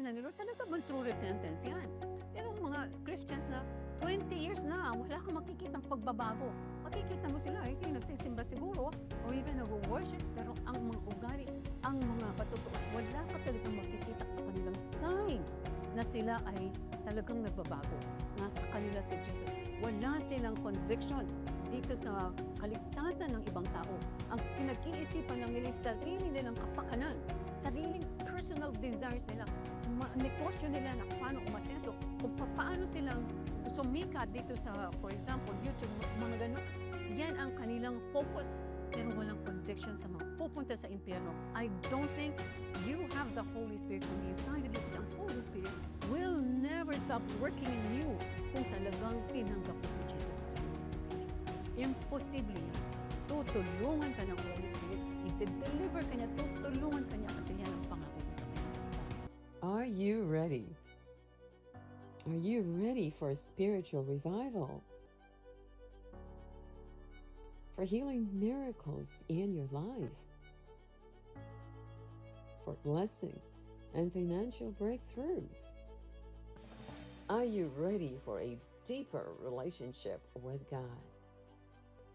tinitingnan ni Lord, talaga bang true repentance yan? Pero mga Christians na 20 years na, wala kang makikitang pagbabago. Makikita mo sila, nagsisimba siguro, or even nag-worship, pero ang mga ugali, ang mga patutuan, wala ka talagang makikita sa kanilang sign na sila ay talagang nagbabago. Nasa kanila si Jesus. Wala silang conviction dito sa kaligtasan ng ibang tao. Ang pinag-iisipan lang nila sarili nilang kapakanan, sariling personal desires nila, negosyo nila na paano umasenso, kung paano silang sumikat dito sa, for example, YouTube, mga ganun. Yan ang kanilang focus, pero walang conviction sa mga pupunta sa impyerno. I don't think you have the Holy Spirit on the inside of you, because ang Holy Spirit will never stop working in you kung talagang tinanggap mo si Jesus as your Lord and Savior. Imposible yan. Tutulungan ka ng Holy Spirit, i-deliver ka niya, tutulungan ka niya kasi yan ang pangako niya sa kanya. Are you ready? Are you ready for a spiritual revival? For healing miracles in your life? For blessings and financial breakthroughs? Are you ready for a deeper relationship with God?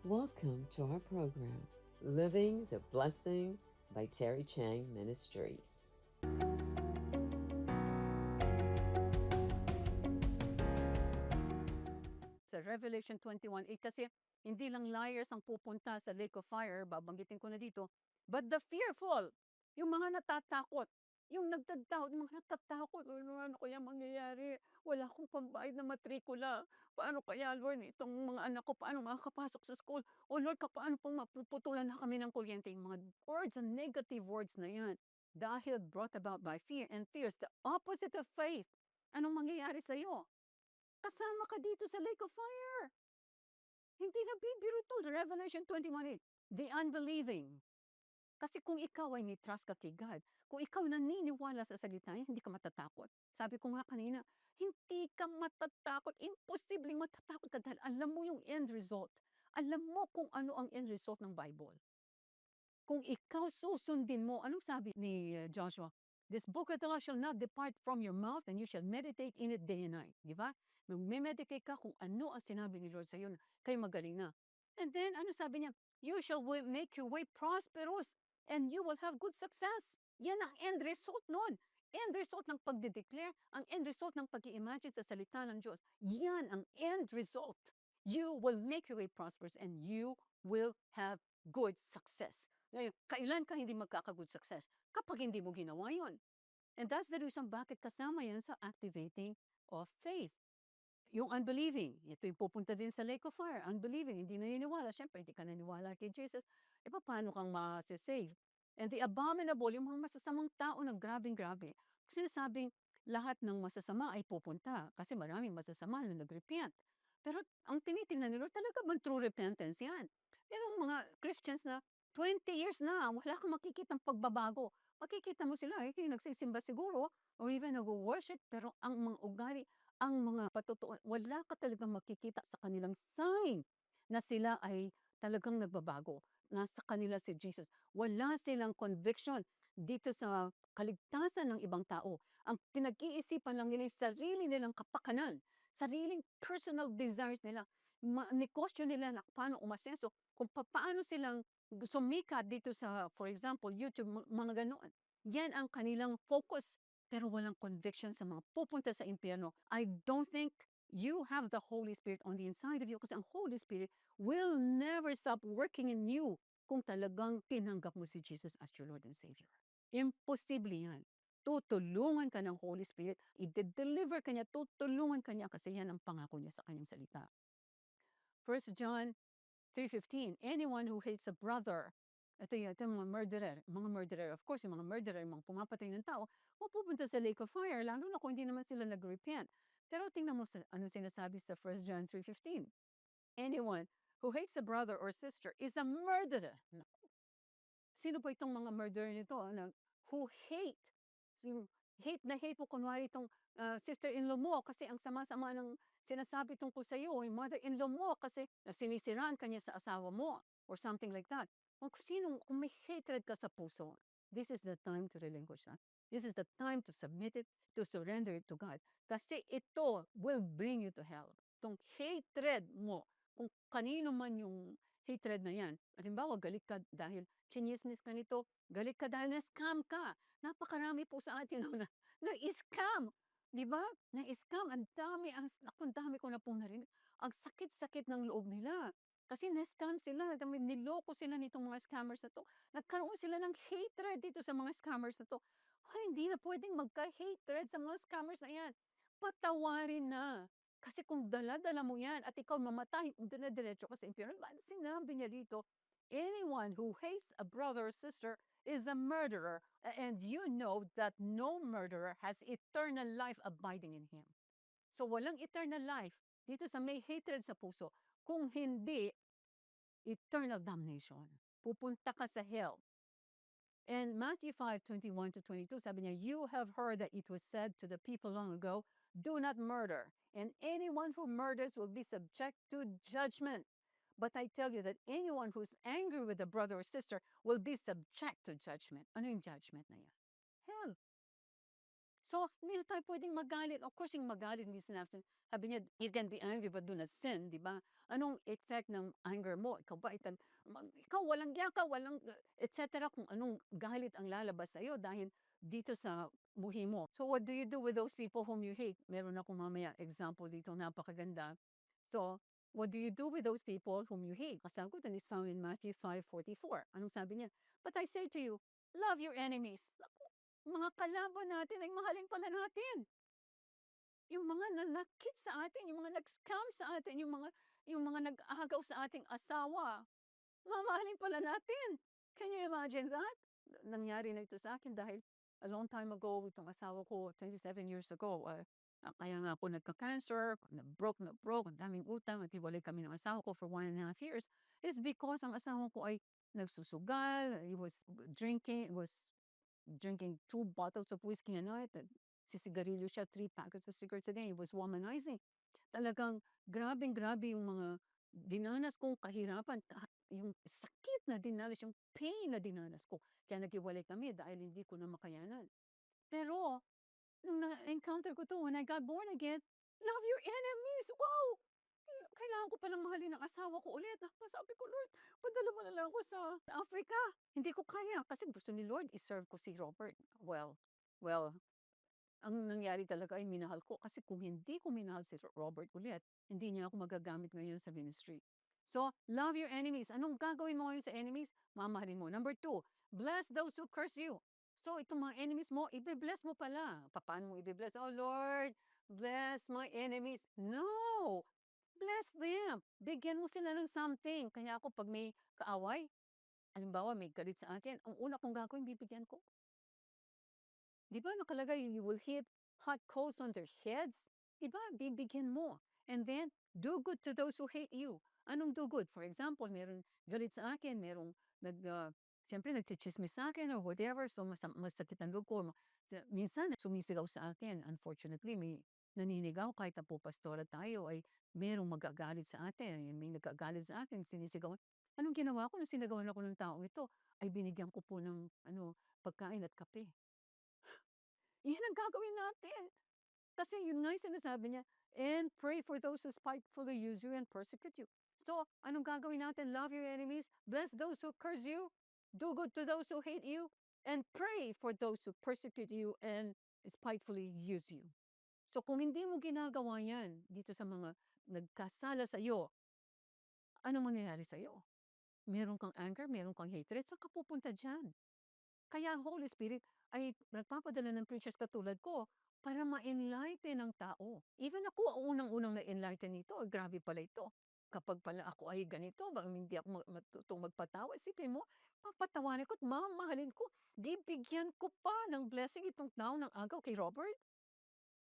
Welcome to our program, Living the Blessing by Terry Chang Ministries. Sa Revelation 21:8 kasi hindi lang liars ang pupunta sa lake of fire, babanggitin ko na dito, but the fearful, yung mga natatakot, yung mga natatakot, ano kaya mangyayari? Wala akong pambayad na matrikula. Paano kaya, Lord, itong mga anak ko, paano makakapasok sa school? O Lord, paano pong mapuputulan na kami ng kuryente? Yung mga words and negative words na yan, dahil brought about by fear, and fear is the opposite of faith. Anong mangyayari sa'yo? Kasama ka dito sa lake of fire. Hindi nabibiro to. Revelation 21:8. The unbelieving. Kasi kung ikaw ay may trust ka kay God, kung ikaw naniniwala sa salita niya, hindi ka matatakot. Sabi ko nga kanina, hindi ka matatakot. Imposibleng matatakot ka dahil alam mo yung end result. Alam mo kung ano ang end result ng Bible. Kung ikaw susundin mo, anong sabi ni Joshua? This book of the law shall not depart from your mouth, and you shall meditate in it day and night. Di ba? Mag-meditate ka kung ano ang sinabi ni Lord sa iyo, kayo magaling na. And then, ano sabi niya? You shall make your way prosperous, and you will have good success. Yan ang end result nun. End result ng pagde-declare, ang end result ng pag-i-imagine sa salita ng Diyos. Yan ang end result. You will make your way prosperous, and you will have good success. Ngayon, kailan ka hindi magkaka-good success? Kapag hindi mo ginawa yon. And that's the reason bakit kasama yan sa activating of faith. Yung unbelieving, ito yung pupunta din sa lake of fire. Unbelieving, hindi naniniwala. Siyempre, hindi ka naniniwala kay Jesus. E paano kang masisave? And the abominable, yung mga masasamang tao ng grabing-grabe. Sinasabing lahat ng masasama ay pupunta kasi maraming masasama na nag-repent. Pero ang tinitingnan nila, talaga bang true repentance yan? Pero mga Christians na 20 years na, wala kang makikitang pagbabago. Makikita mo sila, nagsisimba siguro, or even nag-worship, pero ang mga ugali, ang mga patutuan, wala ka talagang makikita sa kanilang sign na sila ay talagang nagbabago. Nasa kanila si Jesus. Wala silang conviction dito sa kaligtasan ng ibang tao. Ang pinag-iisipan lang nila yung sarili nilang kapakanan, sariling personal desires nila, negosyo nila na paano umasenso, kung paano silang sumikat dito sa, for example, YouTube, mga ganoon. Yan ang kanilang focus, pero walang conviction sa mga pupunta sa impyerno. I don't think you have the Holy Spirit on the inside of you, kasi ang Holy Spirit will never stop working in you kung talagang tinanggap mo si Jesus as your Lord and Savior. Imposible yan. Tutulungan ka ng Holy Spirit, i-deliver ka niya, tutulungan ka niya kasi yan ang pangako niya sa kanyang salita. 1 John 3:15, anyone who hates a brother, ito yung mga murderer, of course, yung mga murderer, yung mga pumapatay ng tao, mapupunta sa lake of fire, lalo na kung hindi naman sila nag-repent. Pero tingnan mo ano sinasabi sa 1 John 3:15. Anyone who hates a brother or sister is a murderer. Naku, sino ba itong mga murderer nito who hate? So, yung hate na hate mo, kunwari itong sister-in-law mo kasi ang sama-sama ng sinasabi tungkol sa iyo, yung mother-in-law mo kasi sinisiraan ka niya sa asawa mo or something like that. Kung may hatred ka sa puso, this is the time to relinquish that. This is the time to submit it, to surrender it to God. Kasi ito will bring you to hell. Itong hatred mo, kung kanino man yung hatred na yan. Halimbawa, galit ka dahil chinismis ka nito, galit ka dahil na-scam ka. Napakarami po sa atin na-scam. Di ba? Na-scam. Ang dami, ang dami ko na pong narinig. Ang sakit-sakit ng loob nila. Kasi na-scam sila, niloko sila nitong mga scammers na to. Nagkaroon sila ng hatred dito sa mga scammers na to. Ay, hindi na pwedeng magka-hatred sa mga scammers na yan. Patawarin na. Kasi kung dala-dala mo yan at ikaw mamatay, dire-diretso ka sa impyerno. Sinabi niya dito, anyone who hates a brother or sister is a murderer, and you know that no murderer has eternal life abiding in him. So walang eternal life dito sa may hatred sa puso. Kung hindi, eternal damnation. Pupunta ka sa hell. And Matthew 5:21-22, sabi niya, you have heard that it was said to the people long ago, do not murder, and anyone who murders will be subject to judgment. But I tell you that anyone who's angry with a brother or sister will be subject to judgment. Ano yung judgment na yan? Hell. So, hindi na tayo pwedeng magalit. Of course, yung magalit, hindi sinabi. Sabi niya, you can be angry but do not sin, di ba? Anong effect ng anger mo? Ikaw ba, ikaw walang yaka, walang, etc. Kung anong galit ang lalabas sa'yo dahil dito sa buhi mo. So, what do you do with those people whom you hate? Meron ako mamaya example dito, napakaganda. So, what do you do with those people whom you hate? Kasagutan is found in Matthew 5:44. Anong sabi niya? But I say to you, love your enemies. Mga kalaban natin ay mahalin pala natin. Yung mga nanakit sa atin, yung mga nag-scam sa atin, yung mga nag-agaw sa ating asawa, mamahalin pala natin. Can you imagine that? Nangyari na ito sa akin dahil a long time ago, itong asawa ko, 27 years ago, kaya nga ako nagka-cancer, na-broke, ang daming utang, at hiwalay kami ng asawa ko for 1.5 years, is because ang asawa ko ay nagsusugal, he was drinking 2 bottles of whiskey a night. Sisigarilyo siya, 3 packets of cigarettes a day. He was womanizing. Talagang grabeng-grabe yung mga dinanas kong kahirapan. Yung sakit na dinanas, yung pain na dinanas ko. Kaya naghiwalay kami dahil hindi ko na makayanan. Pero, nung na-encounter ko to, when I got born again, love your enemies. Wow! Kailangan ko palang mahalin ang asawa ko ulit. Sabi ko, Lord, padala mo na lang ako sa Africa. Hindi ko kaya kasi gusto ni Lord i-serve ko si Robert. Well, ang nangyari talaga ay minahal ko. Kasi kung hindi ko minahal si Robert ulit, hindi niya ako magagamit ngayon sa ministry. So, love your enemies. Anong gagawin mo ngayon sa enemies? Mamahalin mo. Number 2, bless those who curse you. So, itong mga enemies mo, ibe-bless mo pala. Paano mo ibe-bless? Oh Lord, bless my enemies. No! Bless them. Bigyan mo sila ng something. Kaya ako pag may kaaway, halimbawa may galit sa akin, ang una kong gagawin, bibigyan ko. Di ba nakalagay, you will heap hot coals on their heads? Di ba? Bibigyan mo. And then, do good to those who hate you. Anong do good? For example, meron galit sa akin, merong siyempre nagchichismis sa akin or whatever, so masakit ang loob ko. Minsan, sumisigaw sa akin. Unfortunately, may naninigaw kahit na po pastora tayo ay merong magagalit sa atin. May nagagalit sa akin, sinisigawan. Anong ginawa ko nung sinagawan ako ng taong ito? Ay binigyan ko po ng pagkain at kape. Yan ang gagawin natin. Kasi yun nga yung sinasabi niya, and pray for those who spitefully use you and persecute you. So, anong gagawin natin? Love your enemies, bless those who curse you, do good to those who hate you, and pray for those who persecute you and spitefully use you. So, kung hindi mo ginagawa yan dito sa mga nagkasala sa iyo, ano mangyayari sa iyo? Meron kang anger, meron kang hatred, saan ka pupunta dyan? Kaya ang Holy Spirit ay nagpapadala ng preachers katulad ko para ma-enlighten ang tao. Even ako, ang unang-unang na-enlighten nito, grabe pala ito. Kapag pala ako ay ganito, hindi ako matutong magpatawa, isipin mo, papatawarin ko at mamahalin ko. Bibigyan ko pa ng blessing itong tao ng agaw kay Robert.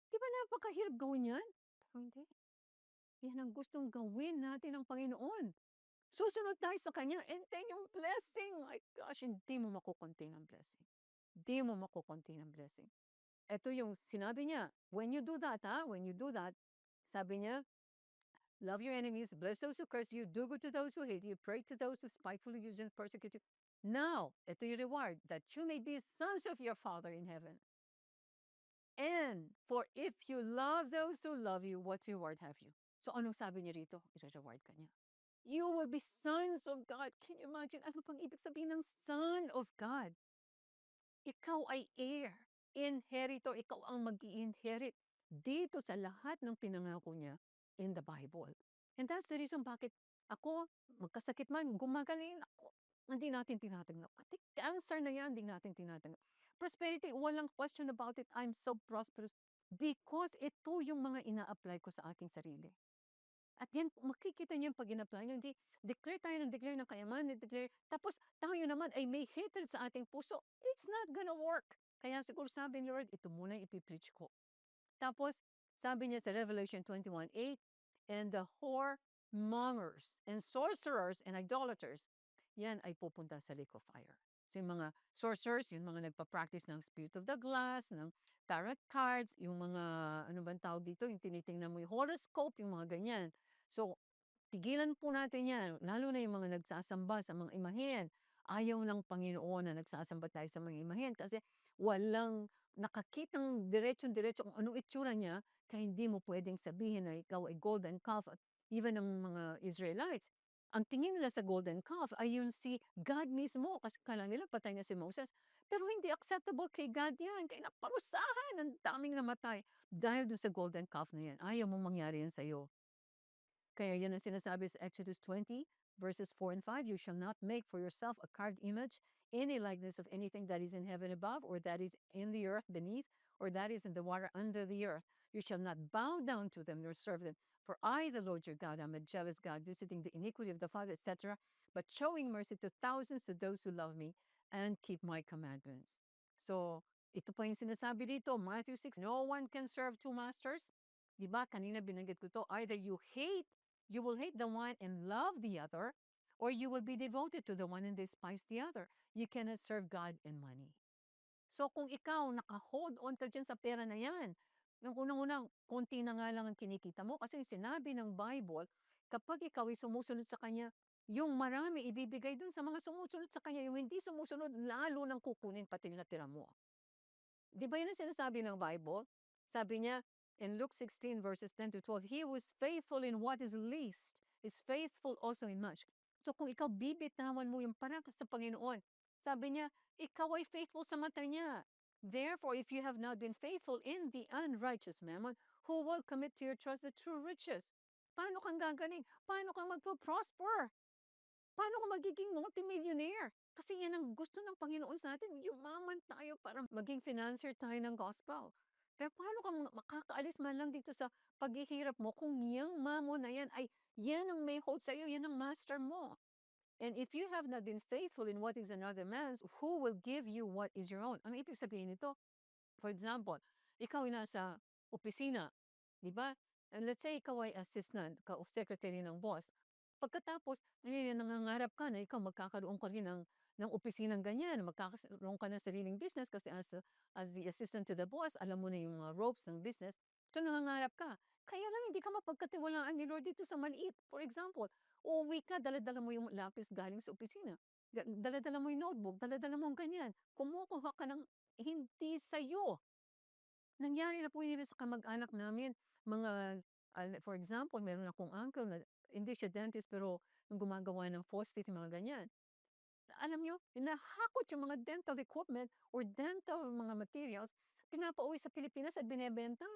Di ba napakahirap gawin yan? Pero hindi. Yan ang gustong gawin natin ng Panginoon. Susunod tayo sa Kanya, and then yung blessing, my gosh, hindi mo makukontain ang blessing. Hindi mo makukontain ang blessing. Ito yung sinabi niya, when you do that, sabi niya, love your enemies, bless those who curse you, do good to those who hate you, pray to those who spitefully use and persecute you. Now, ito yung reward, that you may be sons of your Father in heaven. Amen. For if you love those who love you, what reward have you? So anong sabi niya rito? I-reward ka niya. You will be sons of God. Can you imagine? Ano pang ibig sabihin ng son of God? Ikaw ay heir, inheritor, ikaw ang mag-i-inherit dito sa lahat ng pinangako niya in the Bible. And that's the reason bakit ako, magkasakit man, gumagaling ako. Hindi natin tinatanggap. Pati cancer na yan, hindi natin tinatanggap. Prosperity, walang question about it. I'm so prosperous because ito yung mga ina-apply ko sa aking sarili. At yan, makikita niyo yung pag in-apply niyo, hindi, declare tayo ng declare ng kayamanan, declare, tapos tayo naman ay may hatred sa ating puso, it's not gonna work. Kaya siguro sabi ni Lord, ito muna yung ipipreach ko. Tapos, sabi niya sa Revelation 21:8, and the whoremongers and sorcerers and idolaters, yan ay pupunta sa lake of fire. So yung mga sorcerers, yung mga nagpa-practice ng spirit of the glass, ng tarot cards, yung mga, ano bang tawag dito, yung tinitingnan mo yung horoscope, yung mga ganyan. So, tigilan po natin yan, lalo na yung mga nagsasamba sa mga imahen. Ayaw ng Panginoon na nagsasamba tayo sa mga imahen kasi walang nakakitang diretsong-diretso kung anong itsura niya, kaya hindi mo pwedeng sabihin na ikaw ay golden calf. At even ang mga Israelites, ang tingin nila sa golden calf ay yun si God mismo kasi kala nila patay na si Moses. Pero hindi acceptable kay God yan. Kaya naparusahan, ang daming namatay dahil doon sa golden calf na yan. Ayaw mong mangyari yan sa'yo. Kaya yan ang sinasabi sa Exodus 20, verses 4 and 5, you shall not make for yourself a carved image, any likeness of anything that is in heaven above, or that is in the earth beneath, or that is in the water under the earth. You shall not bow down to them nor serve them. For I, the Lord your God, am a jealous God, visiting the iniquity of the father, etc., but showing mercy to thousands of those who love me and keep my commandments. So, ito pa yung sinasabi dito, Matthew 6, no one can serve two masters. Diba, kanina binanggit ko to, either you will hate the one and love the other, or you will be devoted to the one and despise the other. You cannot serve God and money. So kung ikaw naka-hold on ka dyan sa pera na yan, yung unang-unang, konti na nga lang ang kinikita mo kasi sinabi ng Bible, kapag ikaw ay sumusunod sa Kanya, yung marami ibibigay dun sa mga sumusunod sa Kanya, yung hindi sumusunod, lalo nang kukunin pati yung natira mo. Di ba yun ang sinasabi ng Bible? Sabi niya in Luke 16 verses 10 to 12, he who is faithful in what is least is faithful also in much. So kung ikaw bibitawan mo yung para sa Panginoon, sabi niya, ikaw ay faithful sa mata niya. Therefore, if you have not been faithful in the unrighteous mammon, who will commit to your trust the true riches? Paano kang gagaling? Paano kang magpo-prosper? Paano ka magiging multimillionaire? Kasi yan ang gusto ng Panginoon sa atin, yumaman tayo para maging financier tayo ng gospel. Pero paano ka makakaalis man lang dito sa paghihirap mo kung yung mamon na yan ay yan ang may hold sa'yo, yan ang master mo. And if you have not been faithful in what is another man's, who will give you what is your own? Ano ibig sabihin nito? For example, ikaw ay nasa opisina, di ba? And let's say ikaw ay assistant, secretary ng boss. Pagkatapos, ngayon nangangarap ka na ikaw magkakaroon ka rin ng opisinang ganyan, magkakaroon ka ng sariling business kasi as the assistant to the boss, alam mo na yung mga ropes ng business. So nangangarap ka. Kaya lang hindi ka mapagkatiwalaan ni Lord dito sa maliit. For example, uuwi ka, dala-dala mo yung lapis galing sa opisina. Dala-dala mo yung notebook, dala-dala mo yung ganyan. Kumukuha ka ng hindi sa'yo. Nangyari na po yun sa kamag-anak namin. Mga, for example, meron akong uncle na hindi siya dentist pero yung gumagawa ng false teeth, mga ganyan. Alam nyo, hinahakot yung mga dental equipment or dental mga materials, pinapauwi sa Pilipinas at binebenta.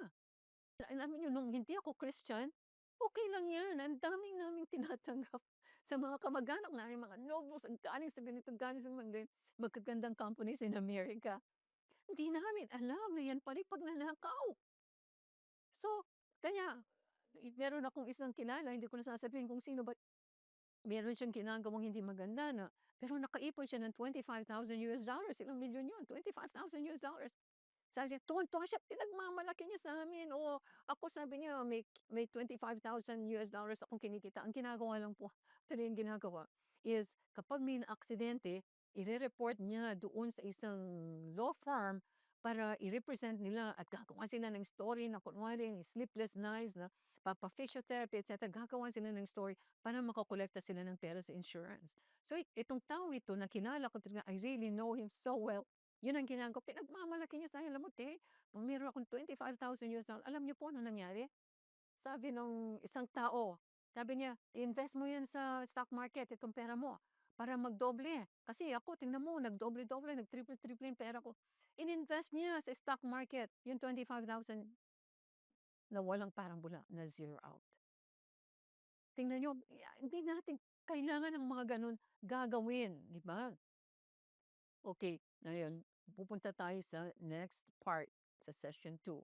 Alam niyo, nung hindi ako Christian, okay lang yan. Ang daming naming tinatanggap sa mga kamag-anak namin, mga notebooks, ang galing sa ganito, galing sa mga magagandang companies in America. Hindi namin alam na yan pala pagnanakaw. So, kaya meron akong isang kilala, hindi ko na sasabihin kung sino, but meron siyang ginagawang hindi maganda na pero nakaipon siya ng $25,000. Ilang milyon yun? $25,000. Sabi niya, tuwan-tuwa siya, pinagmamalaki niya sa amin. O ako sabi niya, may $25,000 akong kinikita. Ang ginagawa lang po, ito na yung ginagawa, is kapag may na-aksidente, i-report niya doon sa isang law firm para i-represent nila at gagawa sila ng story na kunwari sleepless nights na papa-physiotherapy, etc. Gagawa sila ng story para makakolekta sila ng pera sa insurance. So itong tao ito na kinala ko talaga, I really know him so well. Yun ang ginagawa, pinagmamalaki niya sa'kin. Alam mo te, kung meron akong $25,000, alam niyo po anong nangyari? Sabi nung isang tao, sabi niya, "I-invest mo 'yan sa stock market, itong pera mo, para magdoble." Kasi ako tingnan mo nagdoble-doble, nagtriple-triple yung pera ko. Ininvest niya sa stock market, yung 25,000 nawalang parang bula, na-zero out. Tingnan niyo, hindi natin kailangan ng mga gano'n gagawin, 'di ba? Okay, ngayon pupunta tayo sa next part, sa session 2.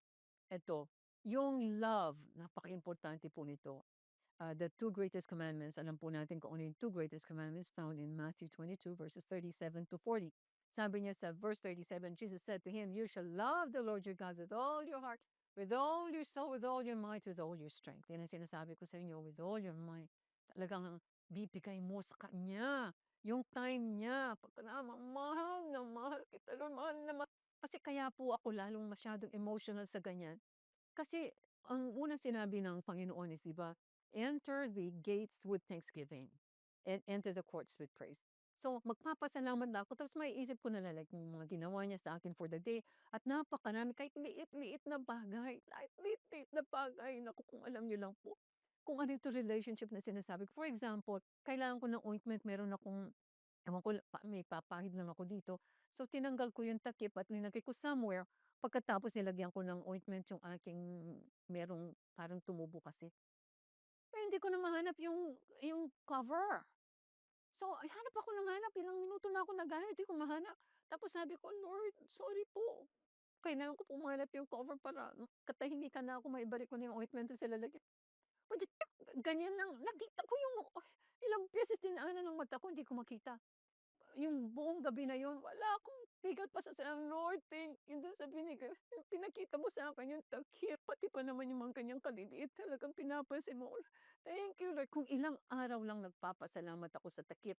Eto, yung love, napakaimportante po nito. The two greatest commandments, alam po natin kung ano yung two greatest commandments found in Matthew 22 verses 37 to 40. Sabi niya sa verse 37, Jesus said to him, "You shall love the Lord your God with all your heart, with all your soul, with all your might, with all your strength." Yan ang sinasabi ko sa inyo, with all your might. Talagang bibigay mo sa Kanya yung time niya. Pagka mahal na mahal kita, Lord, mahal na mahal. Kasi kaya po ako lalong masyadong emotional sa ganyan. Kasi ang unang sinabi ng Panginoon is, 'di ba, "Enter the gates with thanksgiving and enter the courts with praise." So, magpapasalamat na ako tapos maiisip ko na lang like yung mga ginawa niya sa akin for the day at napakarami kahit liit-liit na bagay, kahit liit-liit na bagay. Naku, kung alam niyo lang po kung ano ito relationship na sinasabi ko. For example, kailangan ko ng ointment, meron akong ewan ko may papahid lang ako dito. So, tinanggal ko yung takip at linagay ko somewhere. Pagkatapos nilagyan ko ng ointment yung aking merong parang tumubo kasi. Eh, hindi ko na mahanap yung cover. So, ay hanap ako ng hanap, ilang minuto na ako naghahanap, hindi ko mahanap. Tapos sabi ko, "Lord, sorry po. Kailangan ko pong mahanap yung cover para katahimikan na ako, maibalik ko na yung ointment sa lalagyan." Pwede ganyan lang, nakita ko yung ilang beses dinaanan ng mata ko, hindi ko makita. Yung buong gabi na yun wala akong tigil pasasalamat, "Lord, thank you dun sa yung pinakita mo sa'kin yung takip, pati pa naman yung mga ganyang kaliliit talagang pinapansin mo." Thank you, Lord. Kung ilang araw lang nagpapasalamat ako sa takip.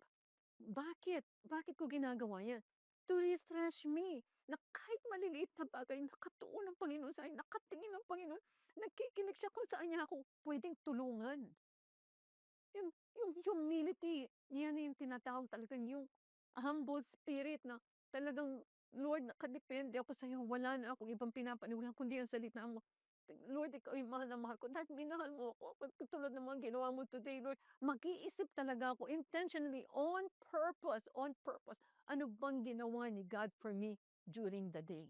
Bakit? Bakit ko ginagawa yan? To refresh me, na kahit maliliit na bagay nakatuon ang Panginoon sa'kin, nakatingin ang Panginoon, nakikinig siya kung saan niya ako puwedeng tulungan. Yung humility, yan yung tinatawag talagang yung humble spirit na talagang, "Lord, nakadepende ako sa'yo, wala na akong ibang pinapaniwalaan kundi ang salita mo. Lord, ikaw yung mahal na mahal ko dahil minahal mo ako." Katulad ng mga ginawa mo today, Lord, mag-iisip talaga ako intentionally, on purpose. Ano bang ginawa ni God for me during the day?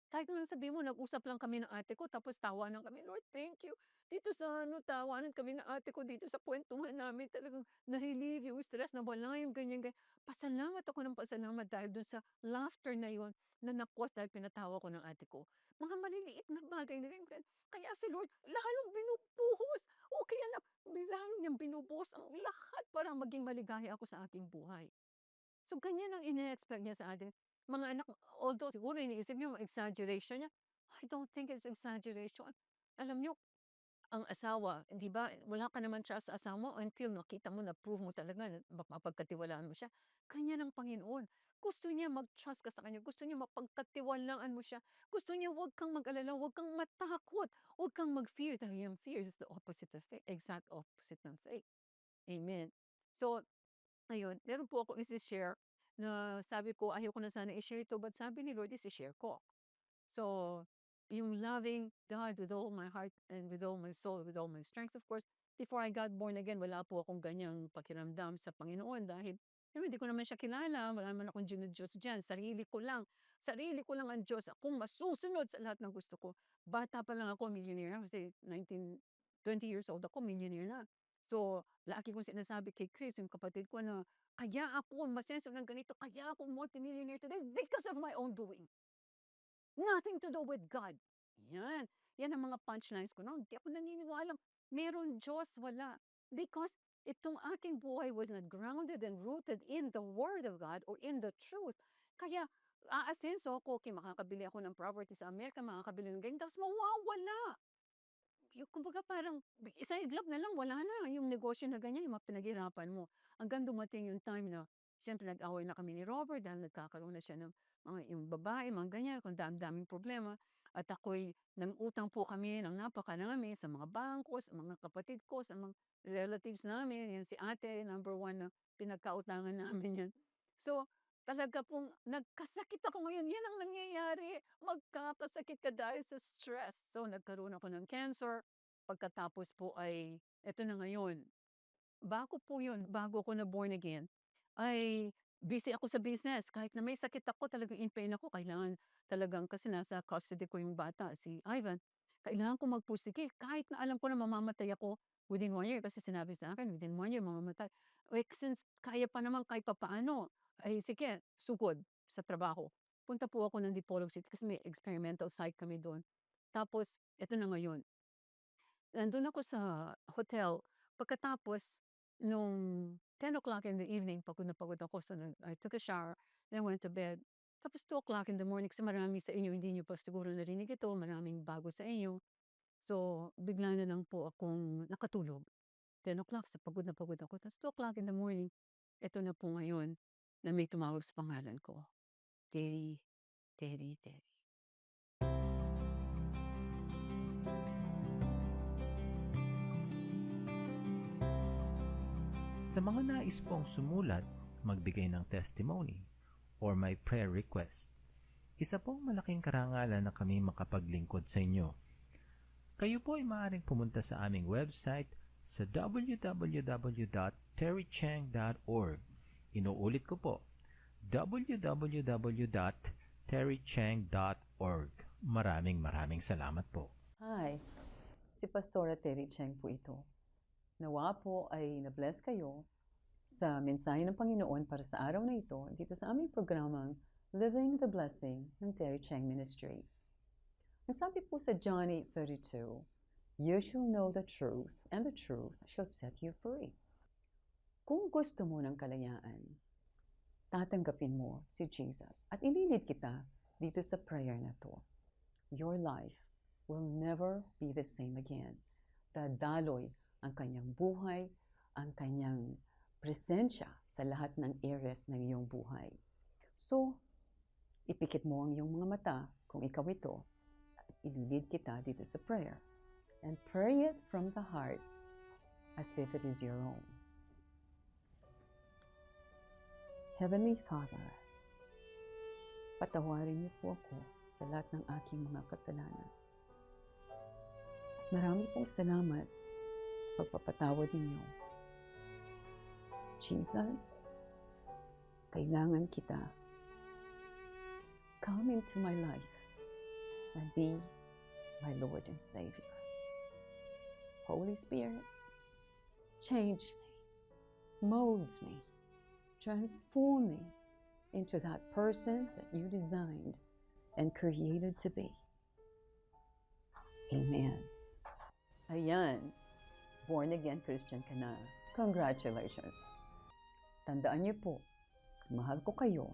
Kahit naman sabihin mo nag-usap lang kami ng ate ko tapos tawanan kami, "Lord, thank you." Dito sa ano, tawanan kami ng ate ko dito sa kuwentuhan namin, talagang na-relieve yung stress, nawala yung ganyan. Pasalamat ako ng pasalamat dahil dun sa laughter na yun na na-cause dahil pinatawa ko ng ate ko. Mga maliliit na bagay na ganyan. Kaya si Lord lalong binubuhos o kaya na lalo niyang binubuhos ang lahat para maging maligaya ako sa aking buhay. So, ganyan ang ine-expect niya sa atin. Mga anak, although siguro iniisip niyo exaggeration niya, I don't think it's exaggeration. Alam niyo, ang asawa, 'di ba, wala ka naman trust sa asawa mo until nakita mo, na-prove mo talaga na mapagkatiwalaan mo siya. Ganyan ang Panginoon. Gusto niya mag-trust ka sa kanya, gusto niya mapagkatiwalaan mo siya. Gusto niya huwag kang mag-alala, huwag kang matakot, huwag kang mag-fear dahil yung fear is the opposite of faith, exact opposite ng faith. Amen. So, ayun, meron po akong ise-share na sabi ko ayaw ko na sana i-share ito, but sabi ni Lord ise-share ko. So, yung loving God with all my heart and with all my soul, with all my strength, of course, before I got born again, wala po akong ganyang pakiramdam sa Panginoon dahil hindi ko naman siya kilala, wala naman akong Diyos diyan, sarili ko lang ang Diyos, akong masusunod sa lahat ng gusto ko. Bata pa lang ako, millionaire na kasi 20 years old ako, millionaire na. So, lagi kong sinasabi kay Chris, yung kapatid ko na, kaya ako masenso ng ganito, kaya ako multimillionaire today because of my own doing. Nothing to do with God. Yan. Yan ang mga punchlines ko noon. Di ako naniniwalang meron Diyos, wala. Because itong aking buhay was not grounded and rooted in the Word of God or in the truth. Kaya aasenso ako, okay, makakabili ako ng property sa Amerika, makakabili ng ganyan, tapos mawawala. Yung kumbaga parang isang iglap na lang wala na yung negosyo na ganyan, yung mga pinaghirapan mo. Hanggang dumating yung time na siyempre nag-away na kami ni Robert dahil nagkakaroon na siya ng mga yung babae, mga ganyan, kung dami-daming problema. At ako'y nang-utang po kami ng napakarami sa mga bangko, sa mga kapatid ko, sa mga relatives namin. Yan si ate, number one na pinagkautangan namin yan. So, talaga pong nagkasakit ako ngayon. Yan ang nangyayari, magkakasakit ka dahil sa stress. So, nagkaroon ako ng cancer, pagkatapos po ay eto na ngayon. Bago po yun, bago ako na born again, ay busy ako sa business. Kahit na may sakit ako, talagang in pain ako, kailangan talagang kasi nasa custody ko yung bata, si Ivan. Kailangan ko magpursige kahit na alam ko na mamamatay ako within 1 year kasi sinabi sa akin within 1 year mamamatay. Eh, since kaya pa naman kahit papaano, ay sige, sugod sa trabaho. Punta po ako ng Dipolog City kasi may experimental site kami doon. Tapos eto na ngayon, nandun ako sa hotel, pagkatapos nung 10 o'clock in the evening pagod na pagod ako, so I took a shower, then went to bed. Tapos 2 o'clock in the morning kasi marami sa inyo hindi niyo pa siguro narinig ito, maraming bago sa inyo. So, bigla na lang po akong nakatulog. 10 o'clock sa pagod na pagod ako, ta's 2 o'clock in the morning, eto na po ngayon na may tumawag sa pangalan ko, Terry, Terry, Terry. Sa mga nais pong sumulat, magbigay ng testimony, or may prayer request, isa pong malaking karangalan na kami makapaglingkod sa inyo. Kayo po ay maaaring pumunta sa aming website sa www.terrychang.org. Inuulit ko po, www.terrychang.org. Maraming salamat po. Hi, si Pastora Terry Cheng po ito. Nawa po ay na-bless kayo sa mensahe ng Panginoon para sa araw na ito dito sa aming programang Living the Blessing ng Terry Cheng Ministries. Ang sabi po sa John 8:32, "You shall know the truth, and the truth shall set you free." Kung gusto mo ng kalayaan, tatanggapin mo si Jesus at ililid kita dito sa prayer na to. Your life will never be the same again. Dadaloy ang kanyang buhay, ang kanyang presensya sa lahat ng areas ng iyong buhay. So, ipikit mo ang iyong mga mata kung ikaw ito at ililid kita dito sa prayer. And pray it from the heart as if it is your own. Heavenly Father, patawarin niyo po ako sa lahat ng aking mga kasalanan. Marami pong salamat sa pagpapatawad ninyo. Jesus, kailangan kita. Come into my life and be my Lord and Savior. Holy Spirit, change me, mold me, transform me into that person that you designed and created to be. Amen. Ayan, born again Christian ka na. Congratulations. Tandaan niyo po, mahal ko kayo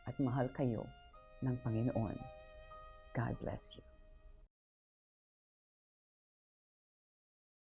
at mahal kayo ng Panginoon. God bless you.